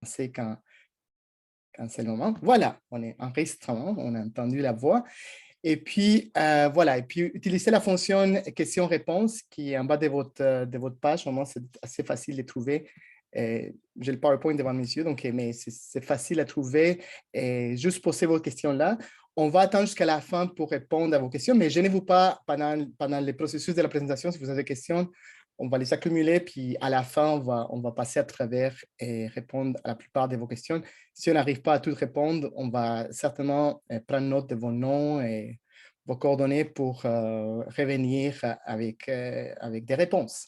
commencer quand c'est le moment. Voilà, on est enregistrement, on a entendu la voix. Et puis, voilà, et puis utilisez la fonction question-réponse qui est en bas de votre page. Vraiment, c'est assez facile de trouver. J'ai le PowerPoint devant mes yeux, donc, mais c'est facile à trouver. Et juste posez vos questions là. On va attendre jusqu'à la fin pour répondre à vos questions, mais gênez-vous pas pendant le processus de la présentation. Si vous avez des questions, on va les accumuler, puis à la fin, on va passer à travers et répondre à la plupart de vos questions. Si on n'arrive pas à tout répondre, on va certainement prendre note de vos noms et vos coordonnées pour revenir avec des réponses.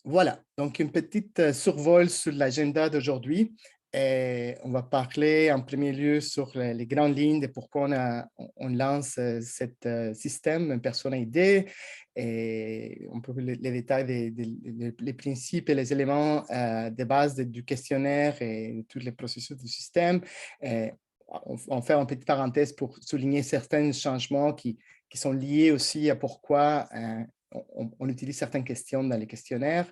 Voilà, donc une petite survol sur l'agenda d'aujourd'hui. On va parler en premier lieu sur les grandes lignes de pourquoi on lance ce système Persona ID. Et on peut les détails, les principes et les éléments de base du questionnaire et tous les processus du système. On fait une petite parenthèse pour souligner certains changements qui sont liés aussi à pourquoi on utilise certaines questions dans les questionnaires.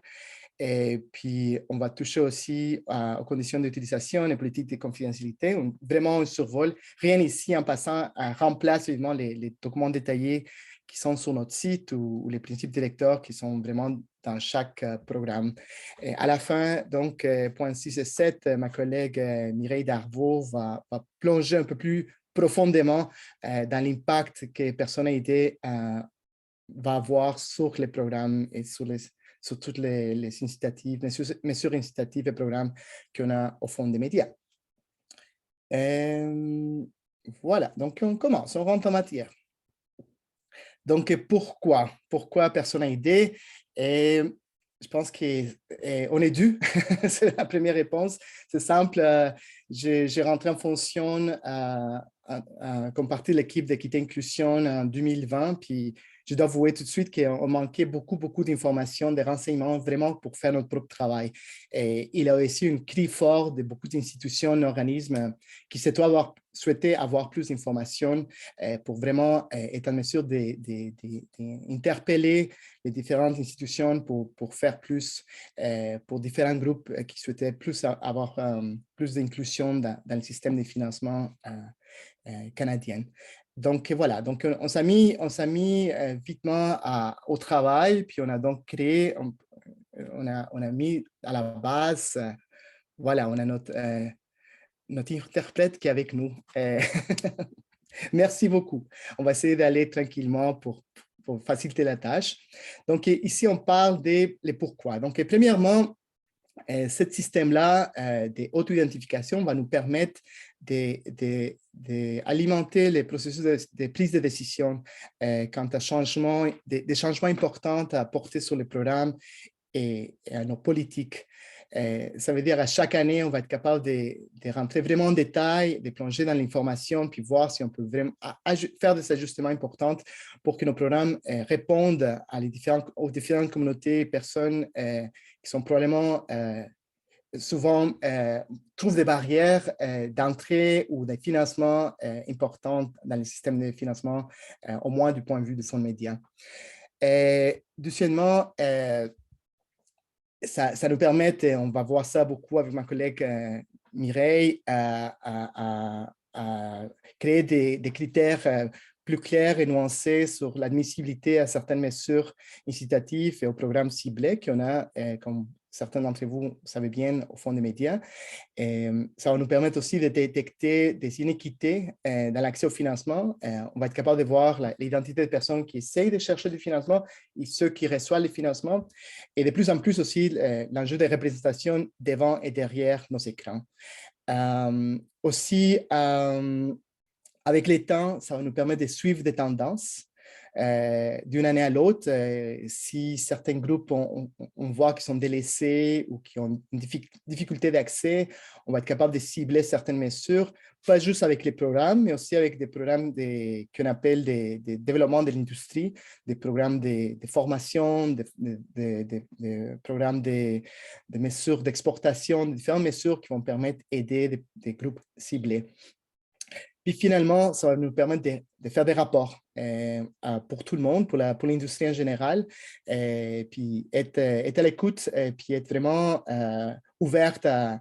Et puis, on va toucher aussi aux conditions d'utilisation et politiques de confidentialité. Vraiment un survol. Rien ici, en passant, remplace évidemment les documents détaillés qui sont sur notre site ou les principes directeurs qui sont vraiment dans chaque programme. Et à la fin, donc, points 6 et 7, ma collègue Mireille Darvaux va plonger un peu plus profondément dans l'impact que Persona ID va avoir sur les programmes et sur toutes les incitatives, mesures incitatives et programmes qu'on a au fond des médias. Voilà, donc on commence, on rentre en matière. Donc, pourquoi Persona ID? Et je pense qu'on est dû, c'est la première réponse. C'est simple, j'ai rentré en fonction comme partie de l'équipe d'équité inclusion en 2020, puis je dois avouer tout de suite qu'on manquait beaucoup d'informations, de renseignements vraiment pour faire notre propre travail. Et il y a aussi une cri fort de beaucoup d'institutions, d'organismes qui souhaitaient avoir plus d'informations pour vraiment être en mesure d'interpeller les différentes institutions pour faire plus, pour différents groupes qui souhaitaient avoir plus d'inclusion dans le système de financement canadien. Donc voilà, donc on s'est mis vitement au travail, puis on a donc créé, on a mis à la base, voilà, on a notre interprète qui est avec nous. Merci beaucoup. On va essayer d'aller tranquillement pour faciliter la tâche. Donc ici, on parle des pourquoi. Donc premièrement, ce système-là d'auto-identification va nous permettre d'alimenter les processus de prise de décision quant à des changements importants à apporter sur le programme et à nos politiques. Ça veut dire à chaque année, on va être capable de rentrer vraiment en détail, de plonger dans l'information, puis voir si on peut vraiment faire des ajustements importants pour que nos programmes répondent aux différentes communautés et personnes qui sont probablement souvent trouvent des barrières d'entrée ou des financements importants dans le système de financement, au moins du point de vue du fonds de médias. Deuxièmement, ça nous permet, et on va voir ça beaucoup avec ma collègue Mireille, à créer des critères plus clairs et nuancés sur l'admissibilité à certaines mesures incitatives et aux programmes ciblés qu'on a, comme certains d'entre vous savez bien, au fond des médias. Et ça va nous permettre aussi de détecter des inéquités dans l'accès au financement. On va être capable de voir l'identité des personnes qui essayent de chercher du financement et ceux qui reçoivent les financements. Et de plus en plus aussi, l'enjeu de représentation devant et derrière nos écrans. Aussi, avec les temps, ça va nous permettre de suivre des tendances d'une année à l'autre. Si certains groupes, on voit qu'ils sont délaissés ou qui ont une difficulté d'accès, on va être capable de cibler certaines mesures, pas juste avec les programmes, mais aussi avec des programmes qu'on appelle des développements de l'industrie, des programmes de formation, des programmes de mesures d'exportation, différentes mesures qui vont permettre d'aider des groupes ciblés. Puis finalement, ça va nous permettre de faire des rapports pour tout le monde, pour l'industrie en général, et puis être à l'écoute, et puis être vraiment ouverte à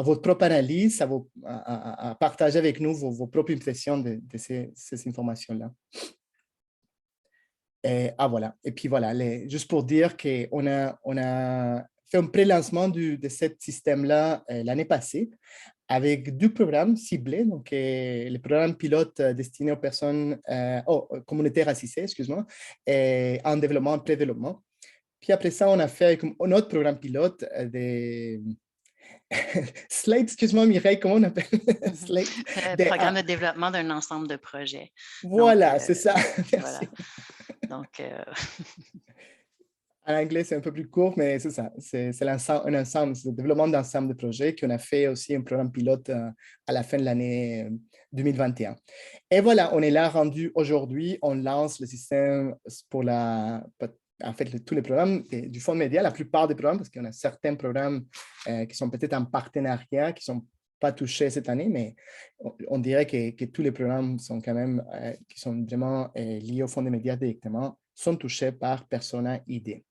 votre propre analyse, à partager avec nous vos propres impressions de ces informations-là. Voilà. Et puis voilà, juste pour dire qu'on a fait un pré-lancement de ce système-là l'année passée avec 2 programmes ciblés, donc les programmes pilotes destinés aux personnes communautaires assistées, excuse-moi, en développement, en pré-développement. Puis après ça, on a fait un autre programme pilote des Slate, excuse-moi Mireille, comment on appelle Slate? Programme de développement d'un ensemble de projets. Voilà, c'est ça. Voilà. Merci. Donc, En anglais, c'est un peu plus court, mais c'est ça. C'est un ensemble, c'est le développement d'ensemble de projets qu'on a fait aussi un programme pilote à la fin de l'année 2021. Et voilà, on est là rendu aujourd'hui. On lance le système pour en fait, tous les programmes du Fonds Média, la plupart des programmes, parce qu'il y en a certains programmes qui sont peut-être en partenariat, qui ne sont pas touchés cette année, mais on dirait que tous les programmes sont quand même, qui sont vraiment liés au Fonds des médias directement, sont touchés par Persona ID.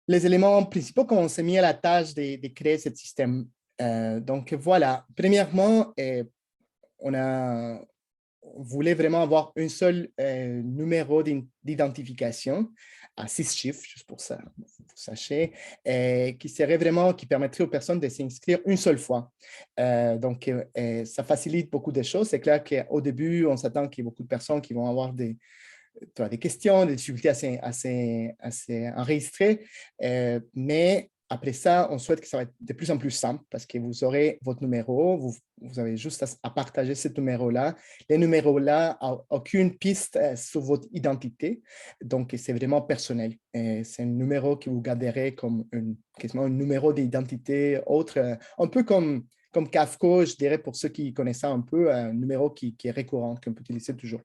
Les éléments principaux qu'on s'est mis à la tâche de créer ce système. Donc voilà, premièrement, on voulait vraiment avoir un seul numéro d'identification à 6 chiffres, juste pour ça, vous sachez, qui permettrait aux personnes de s'inscrire une seule fois. Donc, ça facilite beaucoup de choses. C'est clair qu'au début, on s'attend qu'il y ait beaucoup de personnes qui vont avoir des questions, des difficultés assez enregistrées, mais après ça, on souhaite que ça va être de plus en plus simple parce que vous aurez votre numéro, vous avez juste à partager ce numéro-là. Les numéros-là n'ont aucune piste sur votre identité, donc c'est vraiment personnel. C'est un numéro que vous garderez comme quasiment un numéro d'identité autre, un peu comme Kafka, je dirais, pour ceux qui connaissent ça un peu, un numéro qui est récurrent, qu'on peut utiliser toujours.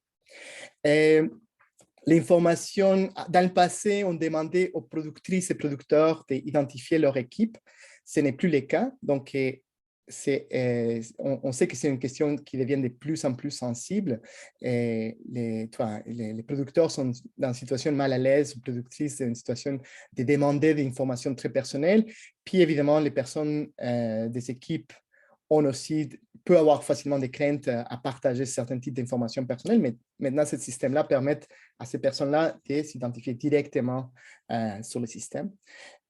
L'information, dans le passé, on demandait aux productrices et producteurs d'identifier leur équipe. Ce n'est plus le cas. Donc, on sait que c'est une question qui devient de plus en plus sensible. Et les producteurs sont dans une situation mal à l'aise, les productrices dans une situation de demander des informations très personnelles. Puis, évidemment, les personnes des équipes peut avoir facilement des craintes à partager certains types d'informations personnelles, mais maintenant, ce système-là permet à ces personnes-là de s'identifier directement sur le système.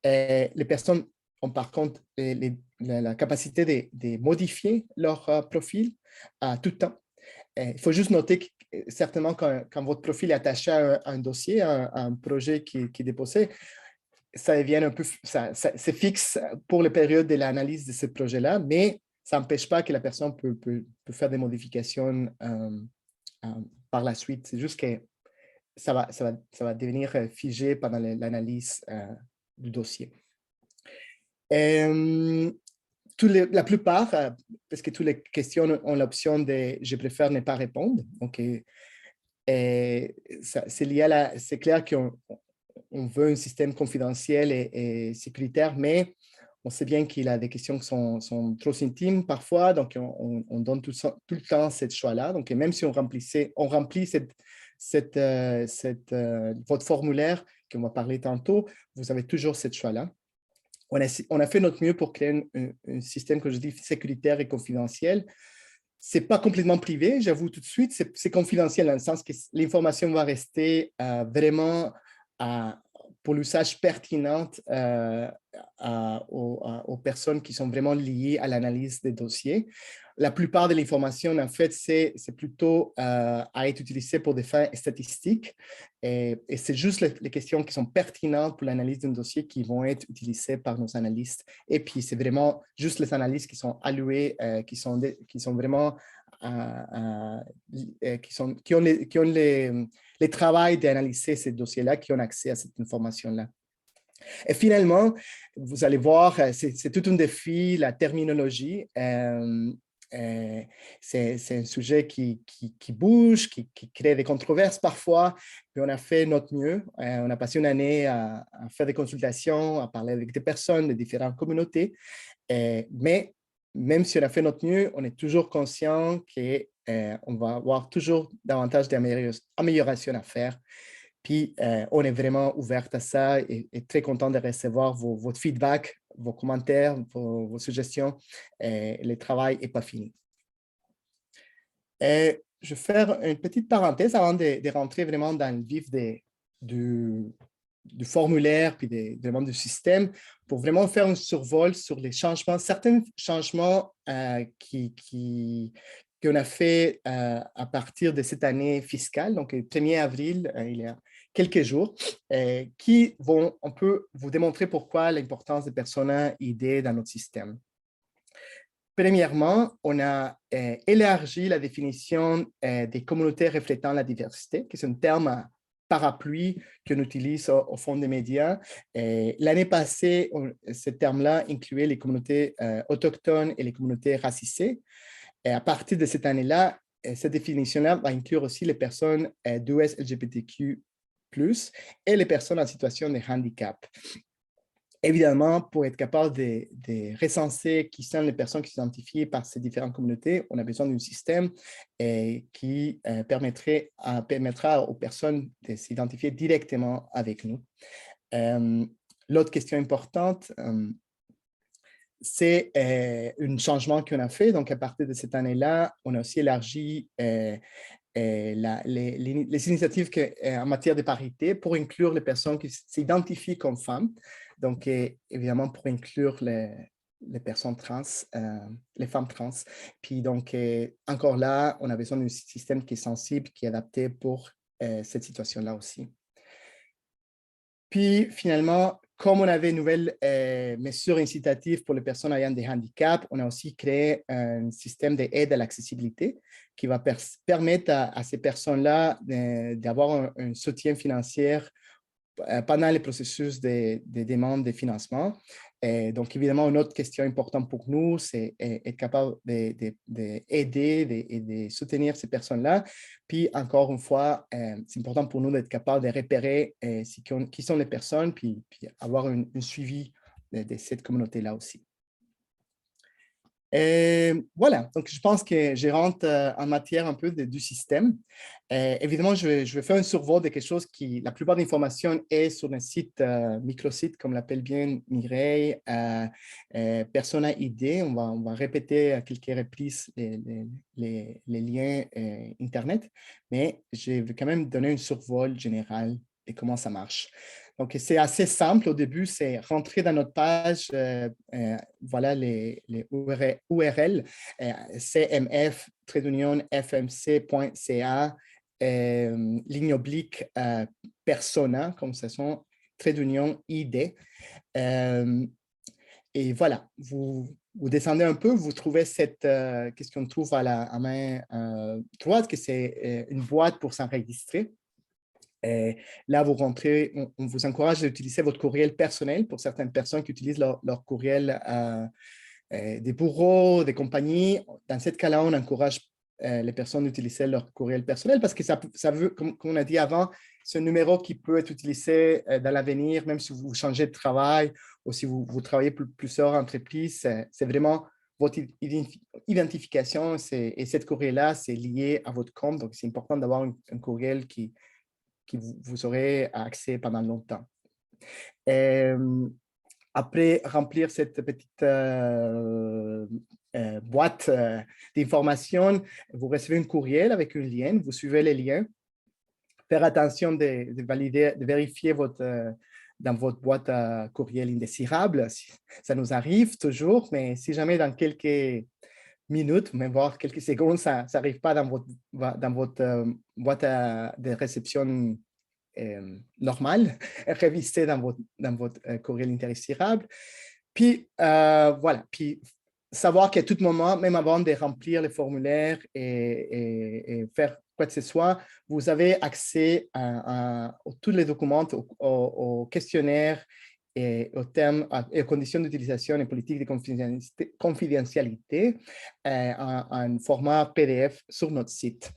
Les personnes ont par contre la capacité de modifier leur profil à tout temps. Il faut juste noter que certainement quand votre profil est attaché à un dossier, à un projet qui est déposé, ça devient un peu, c'est fixe pour les périodes de l'analyse de ce projet-là, mais ça n'empêche pas que la personne peut faire des modifications par la suite. C'est juste que ça va devenir figé pendant l'analyse du dossier. La plupart, parce que toutes les questions ont l'option de « je préfère ne pas répondre ». Donc, c'est lié c'est clair qu'on veut un système confidentiel et sécuritaire, mais on sait bien qu'il y a des questions qui sont trop intimes parfois, donc on donne tout le temps ce choix-là. Donc, même si on remplit votre formulaire qu'on va parler tantôt, vous avez toujours ce choix-là. On a fait notre mieux pour créer un système, que je dis, sécuritaire et confidentiel. Ce n'est pas complètement privé, j'avoue tout de suite, c'est confidentiel dans le sens que l'information va rester vraiment pour l'usage pertinent aux personnes qui sont vraiment liées à l'analyse des dossiers. La plupart de l'information, en fait, c'est plutôt à être utilisée pour des fins statistiques et c'est juste les questions qui sont pertinentes pour l'analyse d'un dossier qui vont être utilisées par nos analystes. Et puis, c'est vraiment juste les analystes qui sont alloués, qui sont vraiment qui ont les travail d'analyser ces dossiers-là, qui ont accès à cette information-là. Et finalement, vous allez voir, c'est tout un défi, la terminologie. C'est un sujet qui bouge, qui crée des controverses parfois, puis on a fait notre mieux. On a passé une année à faire des consultations, à parler avec des personnes de différentes communautés, mais même si on a fait notre mieux, on est toujours conscient qu'on va avoir toujours davantage d'améliorations à faire. Puis, on est vraiment ouvert à ça et très content de recevoir votre feedback, vos commentaires, vos suggestions. Le travail n'est pas fini. Je vais faire une petite parenthèse avant de rentrer vraiment dans le vif du formulaire puis vraiment du système pour vraiment faire un survol sur les changements, certains changements qu'on a fait à partir de cette année fiscale, donc le 1er avril, il y a quelques jours, on peut vous démontrer pourquoi l'importance des personas ID dans notre système. Premièrement, on a élargi la définition des communautés reflétant la diversité, qui est un terme parapluie qu'on utilise au fond des médias. L'année passée, ce terme-là incluait les communautés autochtones et les communautés racisées. Et à partir de cette année-là, cette définition-là va inclure aussi les personnes d'US LGBTQ+, et les personnes en situation de handicap. Évidemment, pour être capable de recenser qui sont les personnes qui sont identifiées par ces différentes communautés, on a besoin d'un système qui permettra aux personnes de s'identifier directement avec nous. L'autre question importante, c'est un changement qu'on a fait. Donc, à partir de cette année-là, on a aussi élargi les initiatives en matière de parité pour inclure les personnes qui s'identifient comme femmes. Donc, évidemment, pour inclure les personnes trans, les femmes trans. Puis donc, encore là, on a besoin d'un système qui est sensible, qui est adapté pour cette situation-là aussi. Puis, finalement, comme on avait une nouvelle mesure incitative pour les personnes ayant des handicaps, on a aussi créé un système d'aide à l'accessibilité qui va permettre à ces personnes-là d'avoir un soutien financier pendant le processus de demande de financement. Donc, évidemment, une autre question importante pour nous, c'est être capable d'aider et de soutenir ces personnes-là. Puis, encore une fois, c'est important pour nous d'être capable de repérer qui sont les personnes, puis avoir un suivi de cette communauté-là aussi. Voilà, donc je pense que je rentre en matière un peu du système. Évidemment, je vais faire un survol de quelque chose qui, la plupart de l'information est sur un site, microsite, comme l'appelle bien Mireille, Persona ID. On va répéter à quelques reprises les liens Internet, mais je vais quand même donner un survol général de comment ça marche. Donc, c'est assez simple au début, c'est rentrer dans notre page, voilà les URL, cmf-fmc.ca, ligne oblique persona, comme ce sont, trait d'union ID. Et voilà, vous descendez un peu, vous trouvez cette, qu'est-ce qu'on trouve à main droite, que c'est une boîte pour s'enregistrer. Et là, vous rentrez, on vous encourage à utiliser votre courriel personnel pour certaines personnes qui utilisent leur courriel des bureaux, des compagnies. Dans ce cas-là, on encourage les personnes à utiliser leur courriel personnel parce que ça veut, comme on a dit avant, c'est un numéro qui peut être utilisé dans l'avenir, même si vous changez de travail ou si vous travaillez pour plusieurs entreprises. C'est vraiment votre identification et cette courriel-là, c'est lié à votre compte. Donc, c'est important d'avoir un courriel qui vous aurez accès pendant longtemps. Après remplir cette petite boîte d'informations, vous recevez un courriel avec un lien, vous suivez les liens. Faire attention de valider, de vérifier dans votre boîte à courriel indésirable. Ça nous arrive toujours, mais si jamais dans quelques minutes, même voire quelques secondes, ça n'arrive pas dans votre boîte de réception normale, révisez dans votre courriel indésirable. Puis, voilà. Puis, savoir qu'à tout moment, même avant de remplir le formulaire et faire quoi que ce soit, vous avez accès à tous les documents, au questionnaire et aux termes et aux conditions d'utilisation et politiques de confidentialité en format PDF sur notre site.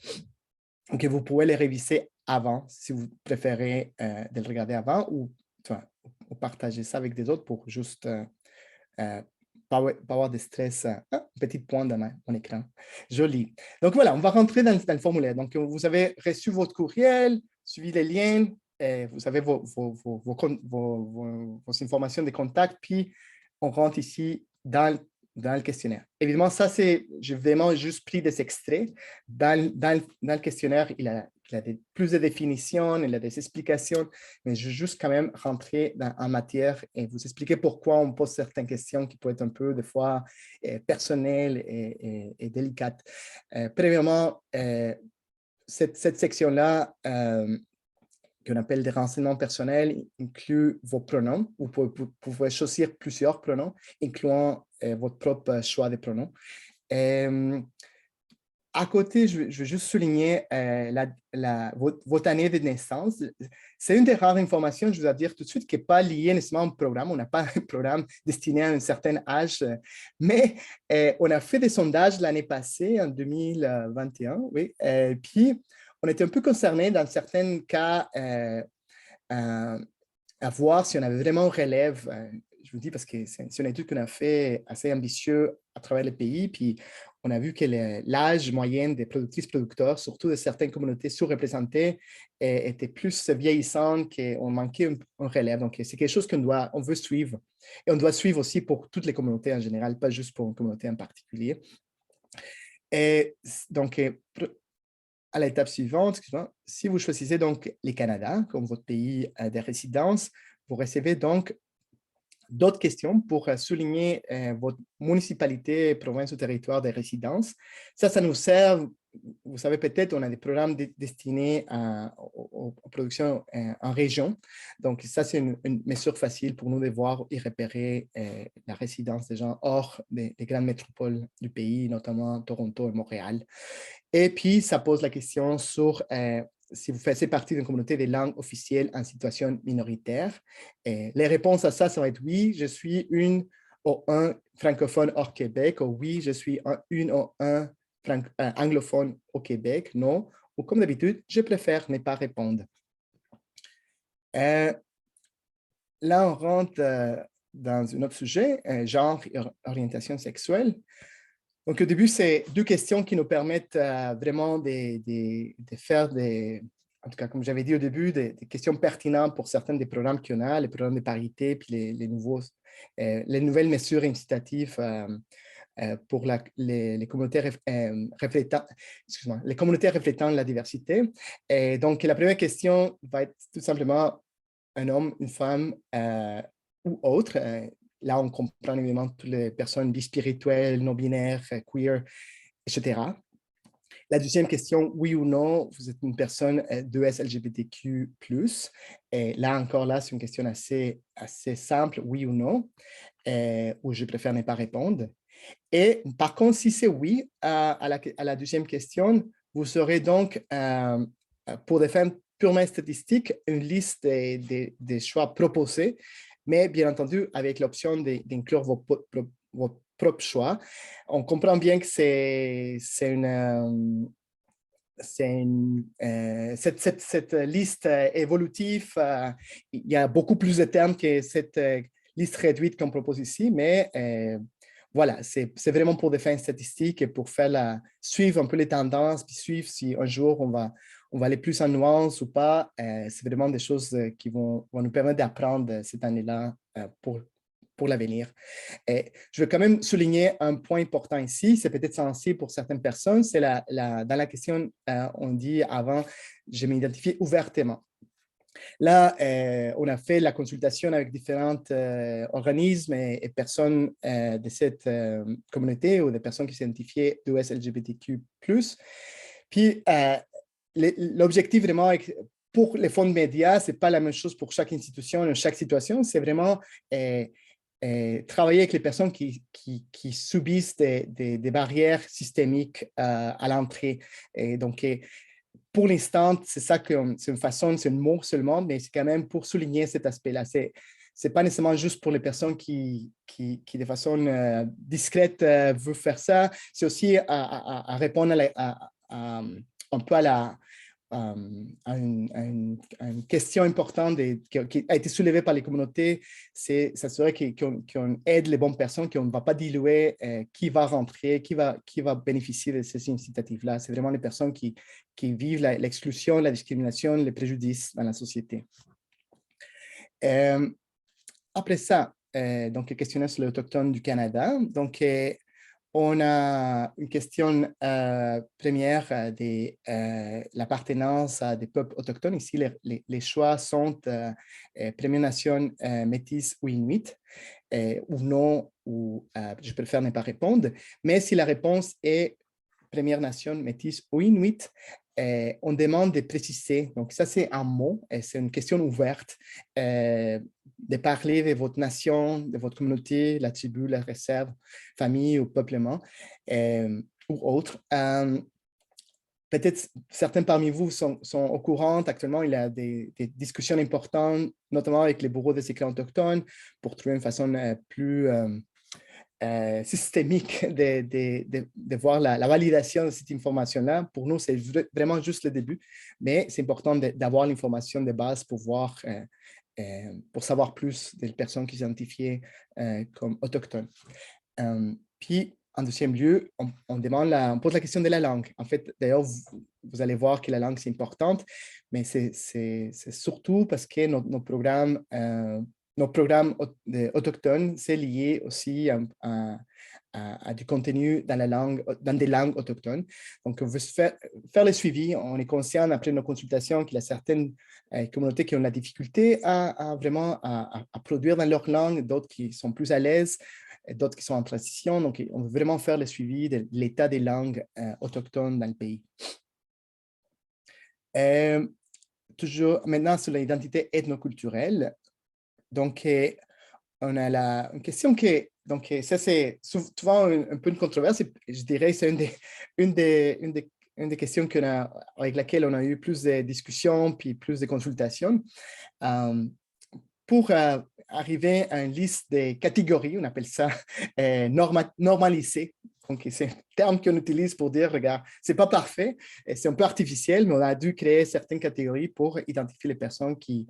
Donc, vous pouvez les réviser avant, si vous préférez de le regarder avant ou partager ça avec des autres pour juste pas avoir de stress. Petit point dans mon écran. Joli. Donc voilà, on va rentrer dans le formulaire. Donc, vous avez reçu votre courriel, suivi les liens, vous avez vos informations de contact, puis on rentre ici dans le questionnaire. Évidemment, ça, j'ai vraiment juste pris des extraits. Dans le questionnaire, il a plus de définitions, il a des explications, mais je vais juste quand même rentrer en matière et vous expliquer pourquoi on pose certaines questions qui peuvent être un peu, des fois, personnelles et délicates. Premièrement, cette section-là, qu'on appelle des renseignements personnels, inclut vos pronoms. Vous pouvez choisir plusieurs pronoms, incluant votre propre choix de pronoms. À côté, je veux juste souligner votre année de naissance. C'est une des rares informations, je dois dire tout de suite, qui n'est pas liée nécessairement au programme. On n'a pas un programme destiné à un certain âge, mais on a fait des sondages l'année passée, en 2021, oui. Puis, on était un peu concernés dans certains cas à voir si on avait vraiment relève. Je vous dis parce que c'est une étude qu'on a fait assez ambitieuse à travers le pays, puis on a vu que l'âge moyen des productrices-producteurs, surtout de certaines communautés sous-représentées, était plus vieillissant, qu'on manquait un relève. Donc, c'est quelque chose on veut suivre. Et on doit suivre aussi pour toutes les communautés en général, pas juste pour une communauté en particulier. Et donc, à l'étape suivante, si vous choisissez donc le Canada comme votre pays de résidence, vous recevez donc d'autres questions pour souligner votre municipalité, province ou territoire de résidence. Ça nous sert, vous savez peut-être, on a des programmes destinés aux productions en région. Donc, ça, c'est une mesure facile pour nous de voir et repérer la résidence des gens hors des grandes métropoles du pays, notamment Toronto et Montréal. Et puis, ça pose la question sur si vous faites partie d'une communauté des langues officielles en situation minoritaire. Et les réponses à ça, ça va être oui, je suis une ou un francophone hors Québec, ou oui, je suis une ou un anglophone au Québec, non. Ou comme d'habitude, je préfère ne pas répondre. Là, on rentre dans un autre sujet, genre et orientation sexuelle. Donc, au début, c'est deux questions qui nous permettent vraiment de faire en tout cas, comme j'avais dit au début, des questions pertinentes pour certains des programmes qu'on a, les programmes de parité, puis les nouvelles mesures incitatives pour les communautés les communautés reflétant la diversité. Et donc, la première question va être tout simplement un homme, une femme ou autre. Là, on comprend évidemment toutes les personnes bispirituelles, non-binaires, queer, etc. La deuxième question, oui ou non, vous êtes une personne d'ES LGBTQ+. Et là, encore là, c'est une question assez simple, oui ou non, où je préfère ne pas répondre. Et par contre, si c'est oui à la deuxième question, vous aurez donc, pour des fins purement statistiques, une liste des choix proposés, mais bien entendu, avec l'option d'inclure vos propres choix. On comprend bien que cette liste évolutive, il y a beaucoup plus de termes que cette liste réduite qu'on propose ici, mais voilà, c'est vraiment pour des fins statistiques et pour suivre un peu les tendances, puis suivre si un jour on va aller plus en nuance ou pas. C'est vraiment des choses qui vont nous permettre d'apprendre cette année-là pour l'avenir. Je veux quand même souligner un point important ici, c'est peut-être sensible pour certaines personnes, c'est dans la question, on dit avant, je m'identifie ouvertement. Là, on a fait la consultation avec différents organismes et personnes de cette communauté ou des personnes qui s'identifiaient d'OS LGBTQ+. Puis, l'objectif vraiment, pour les fonds de médias, ce n'est pas la même chose pour chaque institution, ou chaque situation, c'est vraiment travailler avec les personnes qui subissent des barrières systémiques à l'entrée. Et donc, pour l'instant, c'est ça que c'est une façon, c'est un mot seulement, mais c'est quand même pour souligner cet aspect-là. C'est pas nécessairement juste pour les personnes qui de façon discrète veulent faire ça. C'est aussi à répondre un peu à une question importante qui a été soulevée par les communautés, c'est s'assurer qu'on aide les bonnes personnes, qu'on ne va pas diluer qui va rentrer, qui va bénéficier de ces initiatives-là. C'est vraiment les personnes qui vivent l'exclusion, la discrimination, les préjudices dans la société. Après ça, donc, le questionnaire sur les Autochtones du Canada. Donc, on a une question première de l'appartenance à des peuples autochtones. Ici, les choix sont Première Nation, Métis ou Inuit, ou non, ou je préfère ne pas répondre. Mais si la réponse est Première Nation, Métis ou Inuit, on demande de préciser. Donc, ça, c'est un mot, c'est une question ouverte, de parler de votre nation, de votre communauté, la tribu, la réserve, famille ou peuplement, ou autre. Peut-être certains parmi vous sont au courant. Actuellement, il y a des discussions importantes, notamment avec les bureaux des écrits autochtones, pour trouver une façon plus systémique de voir la validation de cette information-là. Pour nous, c'est vraiment juste le début, mais c'est important d'avoir l'information de base pour pour savoir plus des personnes qui sont identifiées comme autochtones. Puis, en deuxième lieu, on pose la question de la langue. En fait, d'ailleurs, vous allez voir que la langue, c'est importante, mais c'est surtout parce que nos programmes autochtones, c'est lié aussi à du contenu dans des langues autochtones. Donc, on veut faire le suivi. On est conscient, après nos consultations, qu'il y a certaines communautés qui ont la difficulté vraiment à produire dans leur langue, d'autres qui sont plus à l'aise, d'autres qui sont en transition. Donc, on veut vraiment faire le suivi de l'état des langues autochtones dans le pays. Toujours maintenant sur l'identité ethnoculturelle. Donc, on a une question donc ça c'est souvent un peu une controverse. Je dirais que c'est une des questions avec laquelle on a eu plus de discussions puis plus de consultations. Pour arriver à une liste de catégories, on appelle ça normalisé. Donc, c'est un terme qu'on utilise pour dire, regarde, ce n'est pas parfait, c'est un peu artificiel, mais on a dû créer certaines catégories pour identifier les personnes qui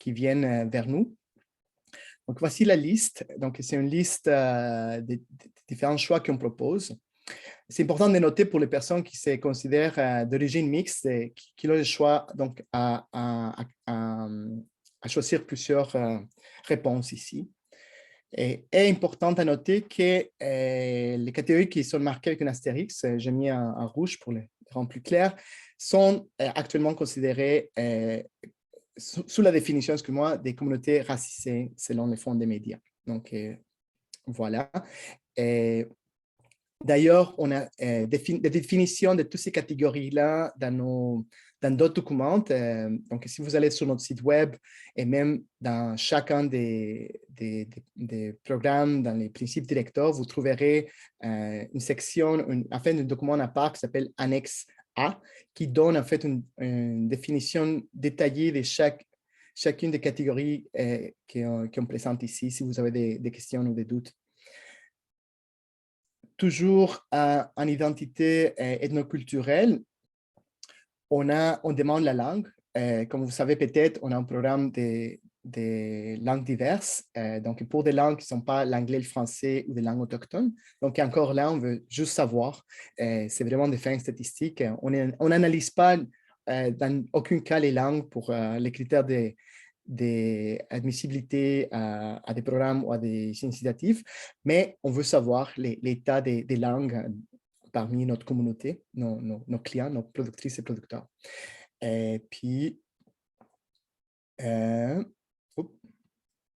viennent vers nous. Donc, voici la liste. Donc, c'est une liste des différents choix qu'on propose. C'est important de noter pour les personnes qui se considèrent d'origine mixte, qui ont le choix donc, à choisir plusieurs réponses ici. Et est important à noter que les catégories qui sont marquées avec un astérix, j'ai mis en rouge pour les rendre plus clairs, sont actuellement considérées sous la définition, excuse-moi, des communautés racisées selon les fonds des médias. Donc, voilà. D'ailleurs, on a des définitions de toutes ces catégories-là dans d'autres documents. Donc, si vous allez sur notre site web et même dans chacun des programmes, dans les principes directeurs, vous trouverez une section, un document à part qui s'appelle Annexe A, qui donne en fait une définition détaillée de chacune des catégories qu'on présente ici, si vous avez des questions ou des doutes. Toujours en identité ethnoculturelle, on demande la langue. Comme vous savez peut-être, on a un programme de langues diverses, donc pour des langues qui ne sont pas l'anglais, le français ou des langues autochtones. Donc encore là, on veut juste savoir. C'est vraiment des fins statistiques. On n'analyse pas dans aucun cas les langues pour les critères d'admissibilité à des programmes ou à des initiatives, mais on veut savoir l'état des langues parmi notre communauté, nos clients, nos productrices et producteurs. Et puis, je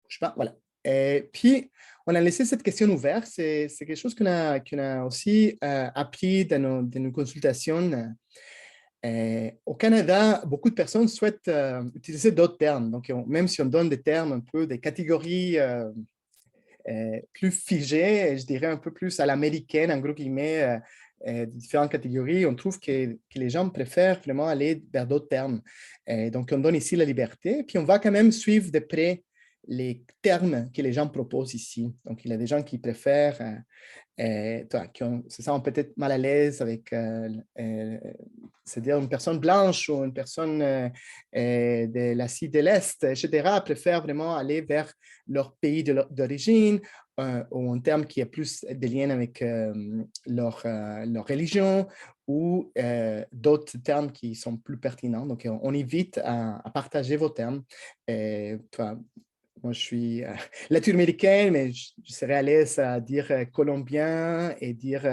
sais pas, voilà. Et puis, on a laissé cette question ouverte. C'est quelque chose qu'on a aussi appris dans nos consultations. Au Canada, beaucoup de personnes souhaitent utiliser d'autres termes. Donc, même si on donne des termes un peu, des catégories plus figées, je dirais un peu plus à l'américaine, en gros guillemets, différentes catégories, on trouve que les gens préfèrent vraiment aller vers d'autres termes. Donc, on donne ici la liberté, puis on va quand même suivre de près les termes que les gens proposent ici. Donc, il y a des gens qui préfèrent, qui se sentent peut-être mal à l'aise avec, c'est-à-dire une personne blanche ou une personne de l'Asie de l'Est, etc., préfèrent vraiment aller vers leur pays d'origine ou un terme qui a plus de liens avec leur religion ou d'autres termes qui sont plus pertinents. Donc, on évite à partager vos termes. Moi, je suis latino-américain, mais je serais à l'aise à dire colombien et dire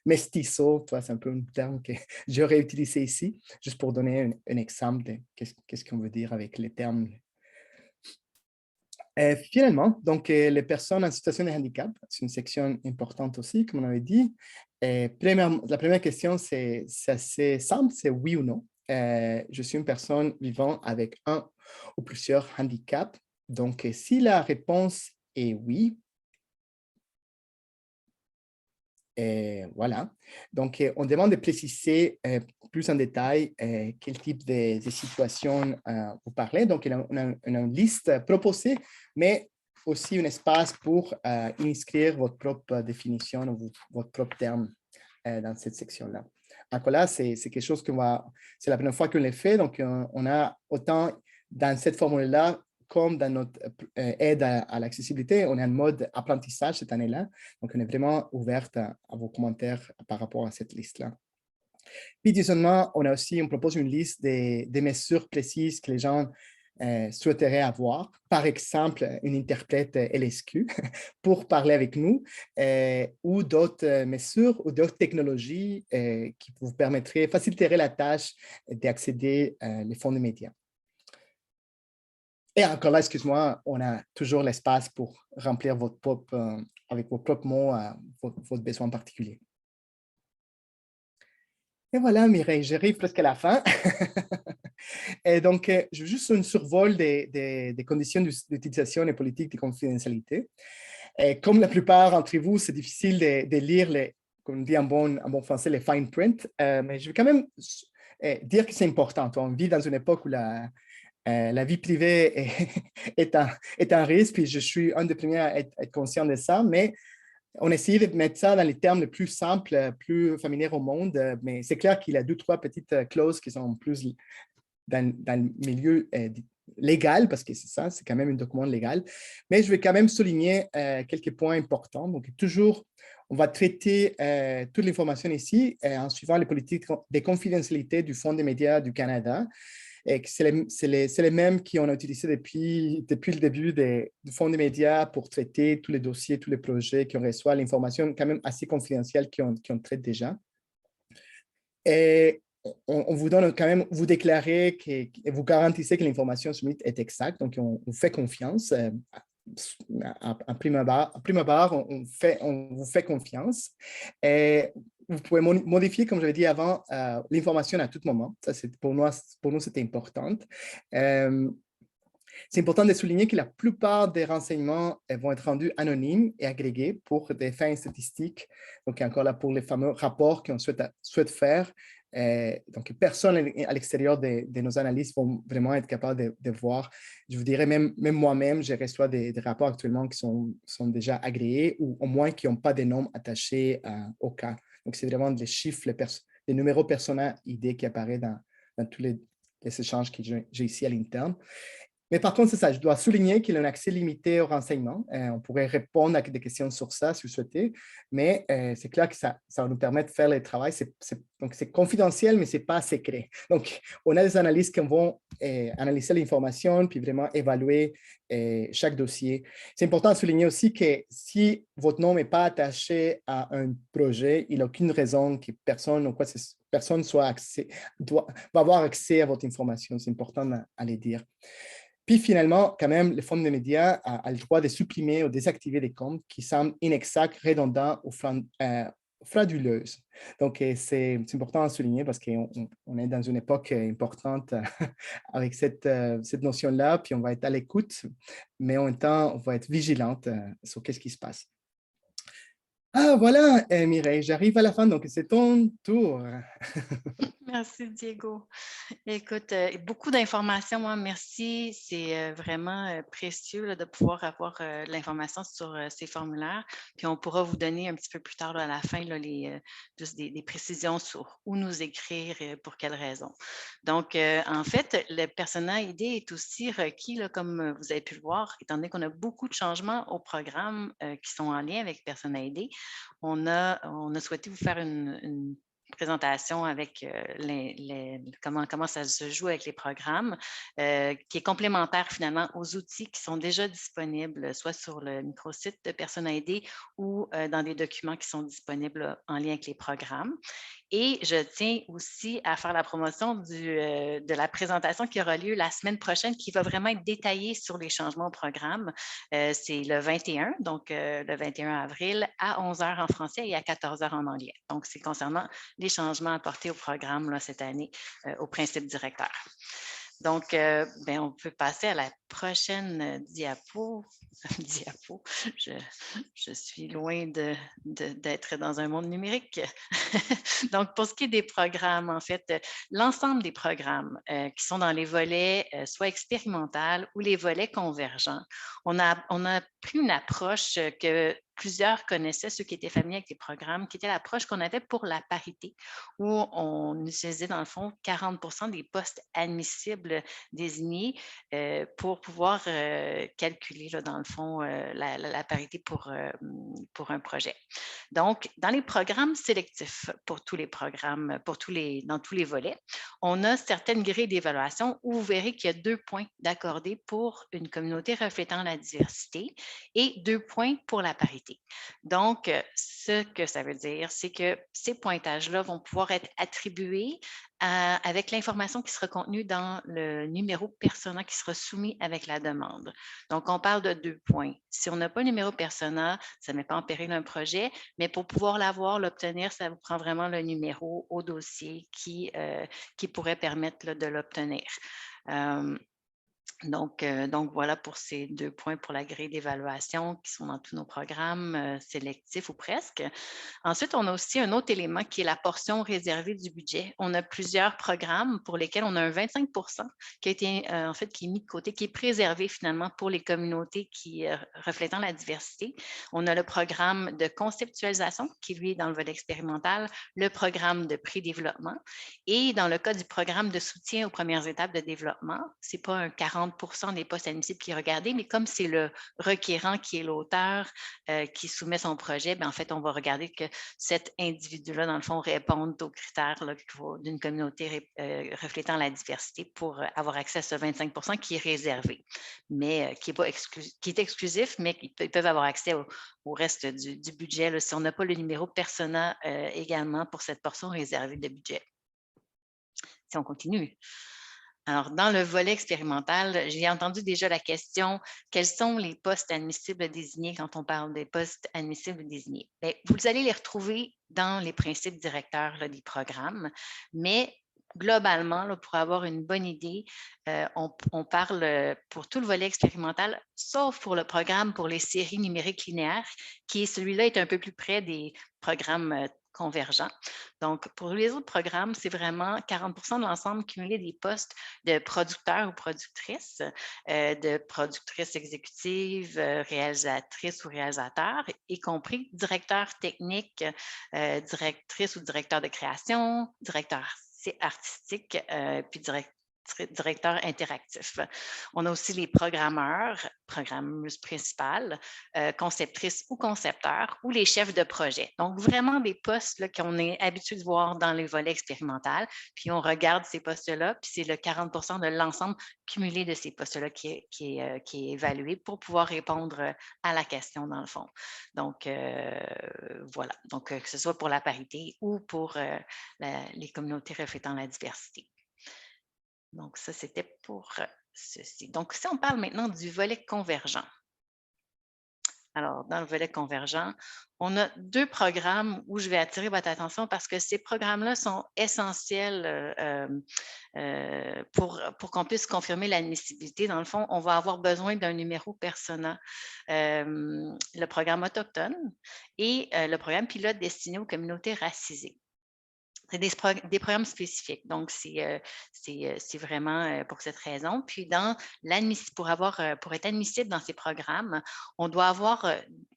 mestizo. C'est un peu un terme que j'aurais utilisé ici, juste pour donner un exemple de qu'est-ce qu'on veut dire avec les termes. Finalement, donc, les personnes en situation de handicap, c'est une section importante aussi, comme on avait dit. La première question, c'est assez simple, c'est oui ou non. Je suis une personne vivant avec un ou plusieurs handicaps. Donc, si la réponse est oui, voilà. Donc, on demande de préciser plus en détail quel type de situations vous parlez. Donc, on a une liste proposée, mais aussi un espace pour inscrire votre propre définition ou votre propre terme dans cette section-là. Donc là, c'est quelque chose c'est la première fois qu'on le fait. Donc, on a autant dans cette formule-là comme dans notre aide à l'accessibilité, on est en mode apprentissage cette année-là. Donc, on est vraiment ouverte à vos commentaires par rapport à cette liste-là. Puis, deuxièmement, on propose une liste des mesures précises que les gens souhaiteraient avoir. Par exemple, une interprète LSQ pour parler avec nous ou d'autres mesures ou d'autres technologies qui vous permettraient, faciliteraient la tâche d'accéder aux fonds de médias. Et encore là, excuse-moi, on a toujours l'espace pour remplir avec vos propres mots votre besoin particulier. Et voilà, Mireille, j'arrive presque à la fin. Et donc, je veux juste un survol des conditions d'utilisation et politiques de confidentialité. Et comme la plupart d'entre vous, c'est difficile de lire, comme on dit en bon français, les fine print, mais je vais quand même dire que c'est important. On vit dans une époque où la vie privée est un risque, puis je suis un des premiers à être conscient de ça, mais on essaie de mettre ça dans les termes les plus simples, plus familiers au monde, mais c'est clair qu'il y a 2-3 petites clauses qui sont plus dans le milieu légal, parce que c'est ça, c'est quand même un document légal, mais je vais quand même souligner quelques points importants. Donc, toujours, on va traiter toute l'information ici en suivant les politiques de confidentialité du Fonds des médias du Canada. C'est les mêmes qu'on a utilisés depuis le début du Fonds des médias pour traiter tous les dossiers, tous les projets qu'on reçoit, l'information quand même assez confidentielle qu'on traite déjà. Et on vous donne quand même, vous déclarez et vous garantissez que l'information soumise est exacte, donc on fait confiance. À prime abord, on vous fait confiance. Et vous pouvez modifier, comme j'avais dit avant, l'information à tout moment. Ça, pour nous, c'est important. C'est important de souligner que la plupart des renseignements vont être rendus anonymes et agrégés pour des fins statistiques. Donc, encore là, pour les fameux rapports qu'on souhaite faire. Donc, personne à l'extérieur de nos analyses vont vraiment être capable de voir. Je vous dirais, même moi-même, je reçois des rapports actuellement qui sont déjà agréés ou au moins qui n'ont pas de nombres attachés au cas. Donc, c'est vraiment des chiffres, les numéros personnels ID qui apparaissent dans tous les échanges que j'ai ici à l'interne. Mais par contre, c'est ça, je dois souligner qu'il y a un accès limité aux renseignements. On pourrait répondre à des questions sur ça si vous souhaitez, mais c'est clair que ça va nous permettre de faire le travail. Donc, c'est confidentiel, mais ce n'est pas secret. Donc, on a des analystes qui vont analyser l'information puis vraiment évaluer chaque dossier. C'est important de souligner aussi que si votre nom n'est pas attaché à un projet, il n'y a aucune raison que personne va avoir accès à votre information. C'est important à le dire. Puis finalement, quand même, le fonds de médias a le droit de supprimer ou désactiver des comptes qui semblent inexacts, redondants ou frauduleuses. Donc, c'est important à souligner parce qu'on est dans une époque importante avec cette notion-là, puis on va être à l'écoute, mais en même temps, on va être vigilante sur qu'est-ce qui se passe. Ah, voilà, Mireille, j'arrive à la fin, donc c'est ton tour. Merci, Diego. Écoute, beaucoup d'informations, hein, merci. C'est vraiment précieux là, de pouvoir avoir l'information sur ces formulaires. Puis on pourra vous donner un petit peu plus tard là, à la fin là, juste des précisions sur où nous écrire et pour quelles raisons. Donc, en fait, le persona ID est aussi requis, là, comme vous avez pu le voir, étant donné qu'on a beaucoup de changements au programme qui sont en lien avec persona ID. On a souhaité vous faire une présentation avec comment ça se joue avec les programmes, qui est complémentaire finalement aux outils qui sont déjà disponibles, soit sur le microsite de Persona ID ou dans des documents qui sont disponibles en lien avec les programmes. Et je tiens aussi à faire la promotion de la présentation qui aura lieu la semaine prochaine, qui va vraiment être détaillée sur les changements au programme. C'est le 21, donc le 21 avril à 11 heures en français et à 14 heures en anglais. Donc, c'est concernant les changements apportés au programme là, cette année au principe directeur. Donc, on peut passer à la prochaine diapo. Diapo. Je suis loin d'être dans un monde numérique. Donc, pour ce qui est des programmes, en fait, l'ensemble des programmes qui sont dans les volets soit expérimental ou les volets convergents, on a pris une approche que plusieurs connaissaient, ceux qui étaient familiers avec les programmes, qui était l'approche qu'on avait pour la parité, où on utilisait dans le fond 40 des postes admissibles désignés pour pouvoir calculer là, dans le fond la parité pour un projet. Donc, dans les programmes sélectifs pour tous les programmes, dans tous les volets, on a certaines grilles d'évaluation où vous verrez qu'il y a 2 points d'accordé pour une communauté reflétant la diversité et 2 points pour la parité. Donc, ce que ça veut dire, c'est que ces pointages-là vont pouvoir être attribués avec l'information qui sera contenue dans le numéro persona qui sera soumis avec la demande. Donc, on parle de 2 points. Si on n'a pas le numéro persona, ça ne met pas en péril un projet, mais pour pouvoir l'avoir, l'obtenir, ça vous prend vraiment le numéro au dossier qui pourrait permettre là, de l'obtenir. Donc, voilà pour ces 2 points pour la grille d'évaluation qui sont dans tous nos programmes sélectifs ou presque. Ensuite, on a aussi un autre élément qui est la portion réservée du budget. On a plusieurs programmes pour lesquels on a un 25 qui a été, en fait, qui est mis de côté, qui est préservé finalement pour les communautés qui reflétant la diversité. On a le programme de conceptualisation qui, lui, est dans le volet expérimental, le programme de pré-développement et dans le cas du programme de soutien aux premières étapes de développement, ce n'est pas un 40 des postes admissibles qui est regardé, mais comme c'est le requérant qui est l'auteur qui soumet son projet, en fait, on va regarder que cet individu-là, dans le fond, réponde aux critères d'une communauté reflétant la diversité pour avoir accès à ce 25 qui est réservé, mais qui est exclusif, mais ils peuvent avoir accès au reste du budget là, si on n'a pas le numéro persona également pour cette portion réservée de budget. Si on continue. Alors, dans le volet expérimental, j'ai entendu déjà la question, quels sont les postes admissibles désignés quand on parle des postes admissibles désignés? Bien, vous allez les retrouver dans les principes directeurs là, des programmes, mais globalement, là, pour avoir une bonne idée, on parle pour tout le volet expérimental, sauf pour le programme pour les séries numériques linéaires, qui est celui-là est un peu plus près des programmes convergents. Donc, pour les autres programmes, c'est vraiment 40 de l'ensemble cumulé des postes de producteurs ou productrices, de productrices exécutives, réalisatrices ou réalisateurs, y compris directeur technique, directrice ou directeur de création, directeur artistique, puis directeur interactif. On a aussi les programmeuses principales, conceptrices ou concepteurs, ou les chefs de projet. Donc, vraiment des postes qu'on est habitué de voir dans les volets expérimentaux. Puis, on regarde ces postes-là, puis c'est le 40 de l'ensemble cumulé de ces postes-là qui est évalué pour pouvoir répondre à la question, dans le fond. Donc, voilà. Donc, que ce soit pour la parité ou pour les communautés reflétant la diversité. Donc, ça, c'était pour ceci. Donc, si on parle maintenant du volet convergent. Alors, dans le volet convergent, on a 2 programmes où je vais attirer votre attention parce que ces programmes-là sont essentiels pour qu'on puisse confirmer l'admissibilité. Dans le fond, on va avoir besoin d'un numéro persona. Le programme autochtone et le programme pilote destiné aux communautés racisées. C'est des programmes spécifiques. Donc, c'est vraiment pour cette raison. Puis, pour être admissible dans ces programmes, on doit avoir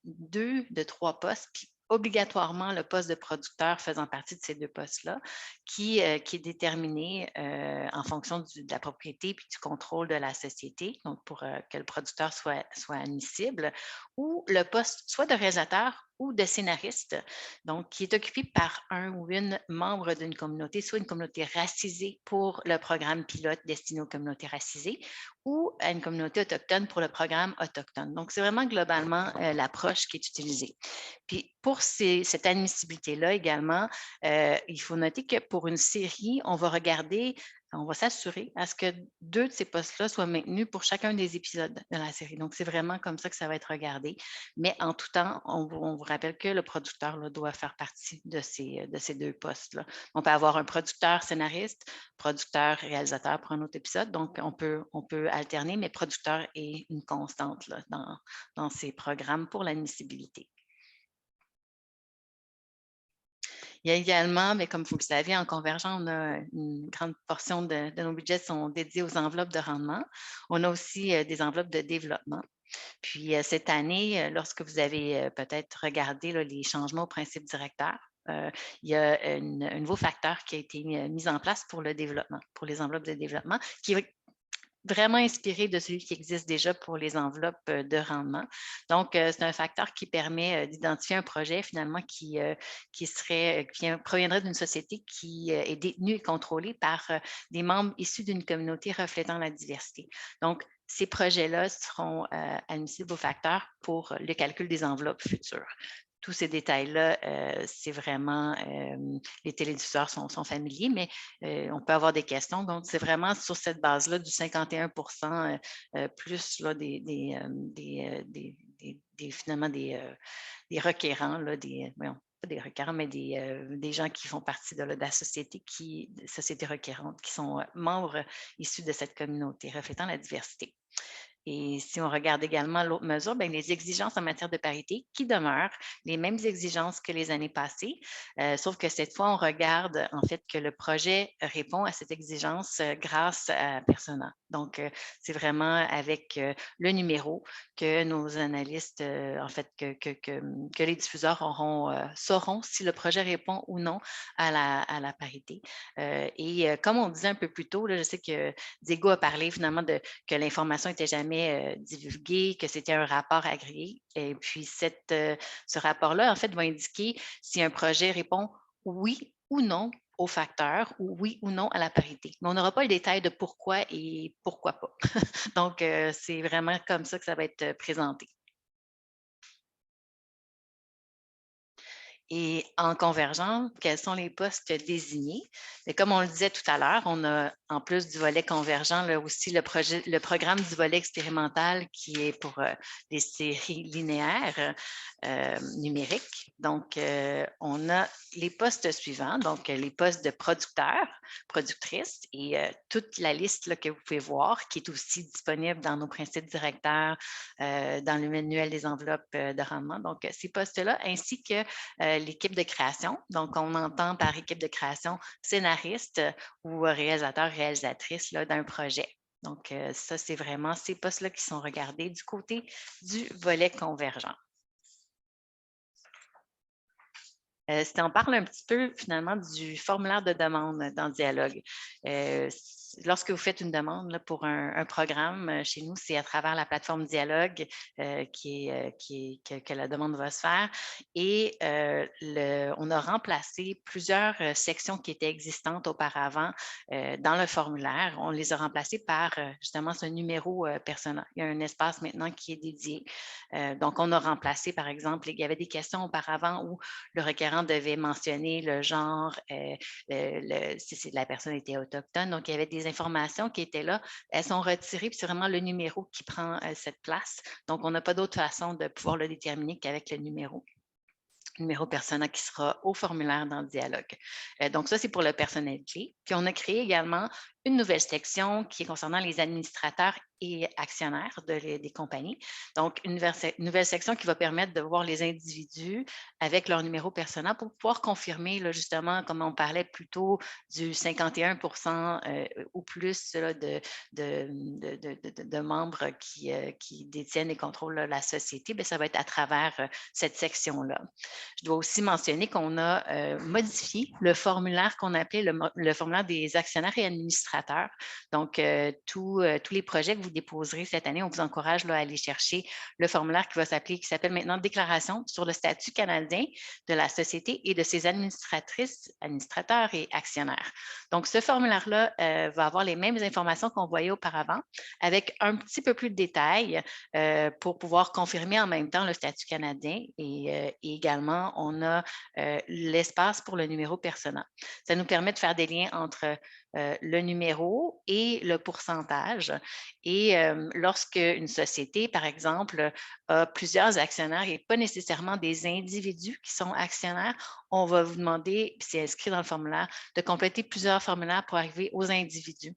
2 de 3 postes, puis obligatoirement le poste de producteur faisant partie de ces 2 postes-là, qui est déterminé en fonction de la propriété puis du contrôle de la société, donc pour que le producteur soit admissible, ou le poste soit de réalisateur ou de scénariste, donc qui est occupé par un ou une membre d'une communauté, soit une communauté racisée pour le programme pilote destiné aux communautés racisées, ou à une communauté autochtone pour le programme autochtone. Donc, c'est vraiment globalement l'approche qui est utilisée. Puis, pour cette admissibilité-là également, il faut noter que pour une série, on va s'assurer à ce que 2 de ces postes-là soient maintenus pour chacun des épisodes de la série. Donc, c'est vraiment comme ça que ça va être regardé. Mais en tout temps, on vous rappelle que le producteur là, doit faire partie de ces 2 postes-là. On peut avoir un producteur scénariste, producteur réalisateur pour un autre épisode. Donc, on peut alterner, mais producteur est une constante là, dans ces programmes pour l'admissibilité. Il y a également, mais comme vous le savez, en Convergent, on a une grande portion de nos budgets sont dédiés aux enveloppes de rendement. On a aussi des enveloppes de développement. Puis cette année, lorsque vous avez peut-être regardé là, les changements au principe directeur, il y a un nouveau facteur qui a été mis en place pour le développement, pour les enveloppes de développement, qui est vraiment inspiré de celui qui existe déjà pour les enveloppes de rendement. Donc, c'est un facteur qui permet d'identifier un projet finalement qui proviendrait d'une société qui est détenue et contrôlée par des membres issus d'une communauté reflétant la diversité. Donc, ces projets-là seront admissibles au facteur pour le calcul des enveloppes futures. Tous ces détails-là, c'est vraiment, les télédiffuseurs sont familiers, mais on peut avoir des questions. Donc, c'est vraiment sur cette base-là du 51 plus là, finalement des requérants, là, pas des requérants, mais des gens qui font partie de la société requérante, qui sont membres issus de cette communauté, reflétant la diversité. Et si on regarde également l'autre mesure, bien, les exigences en matière de parité qui demeurent les mêmes exigences que les années passées, sauf que cette fois, on regarde en fait que le projet répond à cette exigence grâce à Persona. Donc, c'est vraiment avec le numéro que nos analystes, en fait, que les diffuseurs sauront si le projet répond ou non à la parité. Et comme on disait un peu plus tôt, là, je sais que Diego a parlé finalement que l'information n'était jamais divulguée, que c'était un rapport agréé. Et puis, ce rapport-là, en fait, va indiquer si un projet répond oui ou non aux facteurs ou oui ou non à la parité. Mais on n'aura pas le détail de pourquoi et pourquoi pas. Donc, c'est vraiment comme ça que ça va être présenté. Et en convergent, quels sont les postes désignés? Et comme on le disait tout à l'heure, on a, en plus du volet convergent, là aussi le programme du volet expérimental qui est pour les séries linéaires numériques. Donc, on a les postes suivants, donc les postes de producteurs, productrices et toute la liste là, que vous pouvez voir qui est aussi disponible dans nos principes directeurs, dans le manuel des enveloppes de rendement. Donc, ces postes-là, ainsi que l'équipe de création. Donc, on entend par équipe de création scénariste ou réalisateur, réalisatrice d'un projet. Donc, ça, c'est vraiment ces postes-là qui sont regardés du côté du volet convergent. Si on parle un petit peu finalement du formulaire de demande dans Dialogue. Lorsque vous faites une demande là, pour un programme chez nous, c'est à travers la plateforme Dialogue que la demande va se faire. Et on a remplacé plusieurs sections qui étaient existantes auparavant dans le formulaire. On les a remplacées par justement ce numéro personnel. Il y a un espace maintenant qui est dédié. Donc, on a remplacé, par exemple, il y avait des questions auparavant où le requérant devait mentionner le genre, si la personne était autochtone. Donc, il y avait des informations qui étaient là. Elles sont retirées, puis c'est vraiment le numéro qui prend cette place. Donc, on n'a pas d'autre façon de pouvoir le déterminer qu'avec le numéro personnel qui sera au formulaire dans le dialogue. Donc, ça, c'est pour le personnel clé. Puis, on a créé également une nouvelle section qui est concernant les administrateurs et actionnaires des compagnies. Donc, une nouvelle section qui va permettre de voir les individus avec leur numéro personnel pour pouvoir confirmer, là, justement, comme on parlait plus tôt, du 51 ou plus là, de membres qui détiennent et contrôlent là, la société. Bien, ça va être à travers cette section-là. Je dois aussi mentionner qu'on a modifié le formulaire qu'on appelait le formulaire des actionnaires et administrateurs. Donc, tous les projets que vous déposerez cette année, on vous encourage là, à aller chercher le formulaire qui s'appelle maintenant Déclaration sur le statut canadien de la société et de ses administratrices, administrateurs et actionnaires. Donc, ce formulaire-là va avoir les mêmes informations qu'on voyait auparavant, avec un petit peu plus de détails pour pouvoir confirmer en même temps le statut canadien et également, on a l'espace pour le numéro personnel. Ça nous permet de faire des liens entre le numéro et le pourcentage. Et lorsque une société, par exemple, a plusieurs actionnaires et pas nécessairement des individus qui sont actionnaires, on va vous demander, puis c'est inscrit dans le formulaire, de compléter plusieurs formulaires pour arriver aux individus,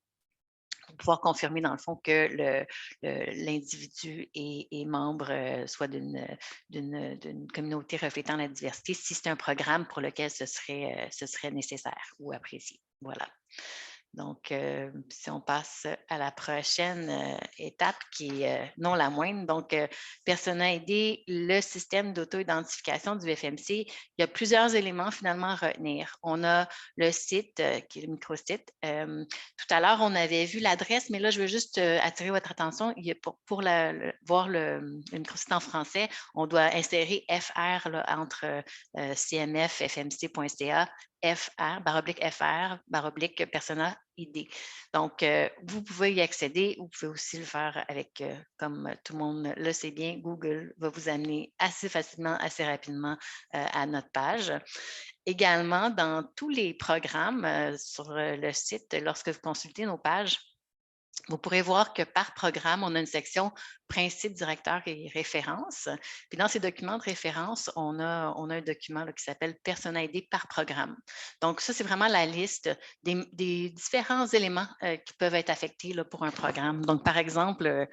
pour pouvoir confirmer, dans le fond, que l'individu est membre soit d'une communauté reflétant la diversité, si c'est un programme pour lequel ce serait nécessaire ou apprécié. Voilà. Donc, si on passe à la prochaine étape qui est non la moindre, donc Persona ID, le système d'auto-identification du FMC, il y a plusieurs éléments finalement à retenir. On a le site qui est le microsite. Tout à l'heure, on avait vu l'adresse, mais là, je veux juste attirer votre attention. Pour voir le microsite en français, on doit insérer FR là, entre cmf-fmc.ca FR, Persona ID. Donc, vous pouvez y accéder. Vous pouvez aussi le faire avec, comme tout le monde le sait bien, Google va vous amener assez facilement, assez rapidement à notre page. Également, dans tous les programmes sur le site, lorsque vous consultez nos pages, vous pourrez voir que par programme, on a une section principe, directeur et référence. Puis dans ces documents de référence, on a un document là, qui s'appelle Persona ID par programme. Donc, ça, c'est vraiment la liste des différents éléments qui peuvent être affectés là, pour un programme. Donc, par exemple,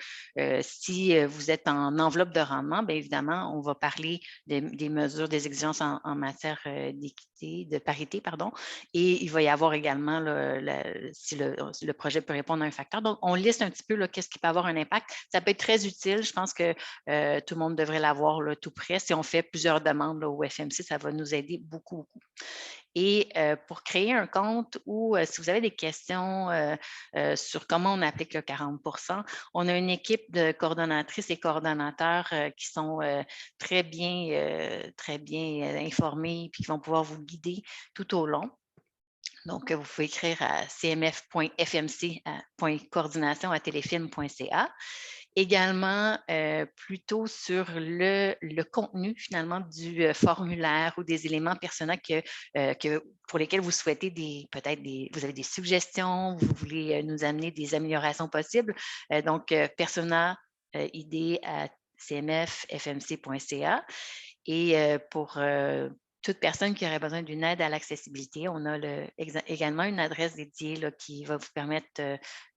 si vous êtes en enveloppe de rendement, bien évidemment, on va parler des mesures, des exigences en matière d'équité, de parité, pardon. Et il va y avoir également, là, si le projet peut répondre à un facteur. Donc, on liste un petit peu qu'est-ce qui peut avoir un impact. Ça peut être très utile. Je pense que tout le monde devrait l'avoir tout près. Si on fait plusieurs demandes là, au FMC, ça va nous aider beaucoup, beaucoup. Et pour créer un compte ou si vous avez des questions sur comment on applique le 40 on a une équipe de coordonnatrices et coordonnateurs qui sont très bien informés et qui vont pouvoir vous guider tout au long. Donc, vous pouvez écrire à cmf.fmc.coordination@telefilm.ca. Également, plutôt sur le contenu finalement du formulaire ou des éléments personnels pour lesquels vous souhaitez vous avez des suggestions, vous voulez nous amener des améliorations possibles. Donc, Persona ID à cmf.fmc.ca. Et pour toute personne qui aurait besoin d'une aide à l'accessibilité, on a également une adresse dédiée là, qui va vous permettre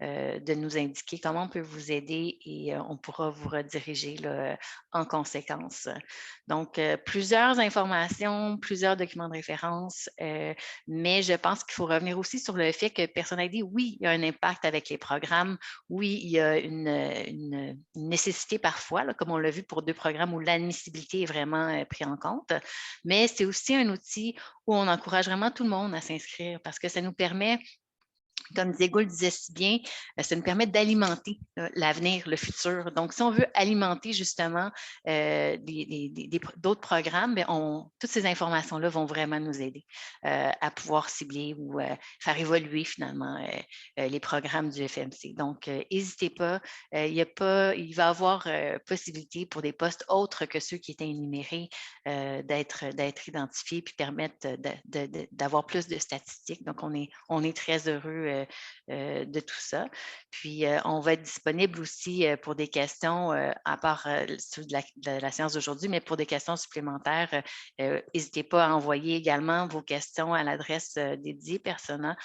de nous indiquer comment on peut vous aider et on pourra vous rediriger là, en conséquence. Donc, plusieurs informations, plusieurs documents de référence, mais je pense qu'il faut revenir aussi sur le fait que Persona ID, oui, il y a un impact avec les programmes, oui, il y a une nécessité parfois, là, comme on l'a vu pour 2 programmes où l'admissibilité est vraiment prise en compte, mais c'est aussi un outil où on encourage vraiment tout le monde à s'inscrire parce que ça nous permet, comme Diego le disait si bien, ça nous permet d'alimenter l'avenir, le futur. Donc, si on veut alimenter justement d'autres programmes, bien, toutes ces informations-là vont vraiment nous aider à pouvoir cibler ou faire évoluer finalement les programmes du FMC. Donc, n'hésitez pas. Il va y avoir possibilité pour des postes autres que ceux qui étaient énumérés d'être identifiés puis permettre d'avoir plus de statistiques. Donc, on est très heureux de tout ça. Puis, on va être disponible aussi pour des questions, à part ceux de la séance d'aujourd'hui, mais pour des questions supplémentaires, n'hésitez pas à envoyer également vos questions à l'adresse dédiée Persona.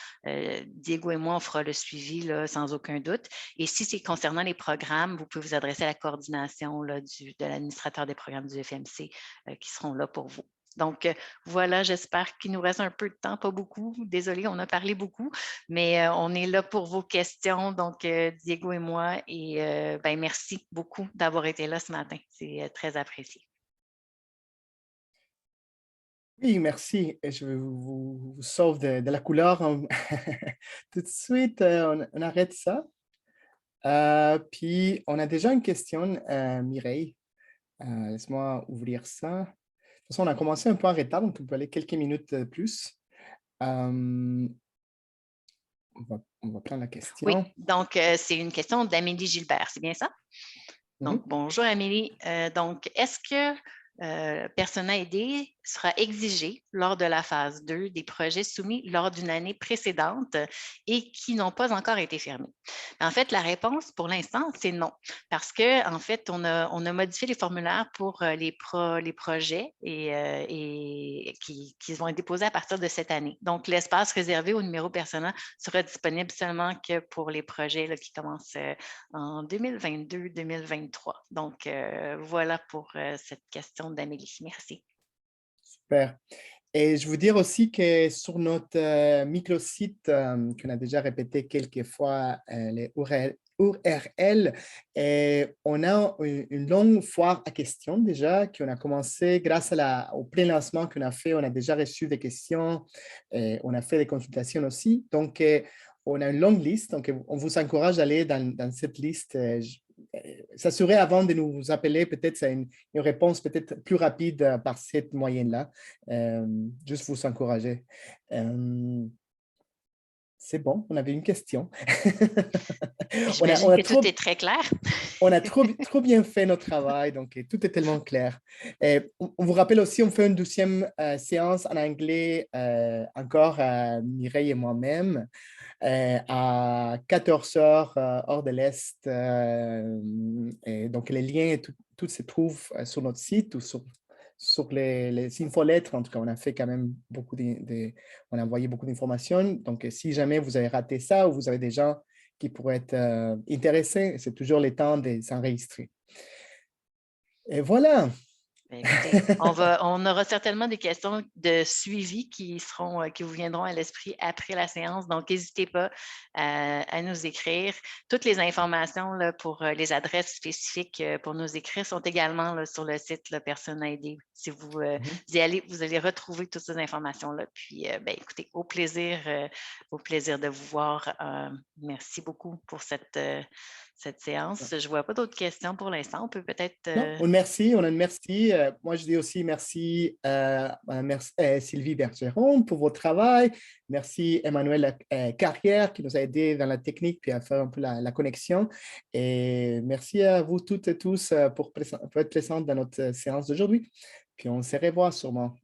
Diego et moi, on fera le suivi là, sans aucun doute. Et si c'est concernant les programmes, vous pouvez vous adresser à la coordination là, de l'administrateur des programmes du FMC qui seront là pour vous. Donc, voilà, j'espère qu'il nous reste un peu de temps, pas beaucoup. Désolée, on a parlé beaucoup, mais on est là pour vos questions, donc Diego et moi. Et ben, merci beaucoup d'avoir été là ce matin. C'est très apprécié. Oui, merci. Et je vous sauve de la couleur. Tout de suite, on arrête ça. Puis, on a déjà une question, Mireille. Laisse-moi ouvrir ça. De toute façon, on a commencé un peu en retard, donc on peut aller quelques minutes plus. On va prendre la Oui, question. donc c'est une question d'Amélie Gilbert, c'est bien ça? Donc, bonjour Amélie. Donc, est-ce que Persona aidé sera exigé lors de la phase 2 des projets soumis lors d'une année précédente et qui n'ont pas encore été fermés? En fait, la réponse pour l'instant, c'est non. Parce que, en fait, on a modifié les formulaires pour les projets et qui vont être déposés à partir de cette année. Donc, l'espace réservé au numéro Persona sera disponible seulement que pour les projets là, qui commencent en 2022-2023. Donc, voilà pour cette question d'Amélie. Merci. Super. Et je veux dire aussi que sur notre microsite, qu'on a déjà répété quelques fois, les URL, on a une longue foire à questions déjà, qu'on a commencé grâce au pré-lancement qu'on a fait. On a déjà reçu des questions, on a fait des consultations aussi. Donc, on a une longue liste. Donc, on vous encourage à aller dans cette liste. S'assurer avant de nous appeler, peut-être c'est une réponse peut-être plus rapide par cette moyenne-là. Juste vous encourager. C'est bon, on avait une question. J'imagine que tout est très clair. On a trop bien fait notre travail, donc tout est tellement clair. On vous rappelle aussi, on fait une deuxième séance en anglais, encore Mireille et moi-même, à 14 heures hors de l'Est. Et donc, les liens, tout se trouve sur notre site ou sur les infolettres. En tout cas, on a fait quand même on a envoyé beaucoup d'informations. Donc, si jamais vous avez raté ça ou vous avez des gens qui pourraient être intéressés, c'est toujours le temps de s'enregistrer. Et voilà. Écoutez, on aura certainement des questions de suivi qui vous viendront à l'esprit après la séance. Donc, n'hésitez pas à nous écrire. Toutes les informations là, pour les adresses spécifiques pour nous écrire sont également là, sur le site là, Persona aidé. Si vous y allez, vous allez retrouver toutes ces informations-là. Puis, ben, écoutez, au plaisir de vous voir. Merci beaucoup pour cette séance. Je ne vois pas d'autres questions pour l'instant. On peut peut-être… Non, on a une merci. Moi, je dis aussi merci à Sylvie Bergeron pour votre travail. Merci Emmanuel Carrière qui nous a aidés dans la technique puis à faire un peu la connexion. Et merci à vous toutes et tous pour être présents dans notre séance d'aujourd'hui. Puis on se revoit sûrement.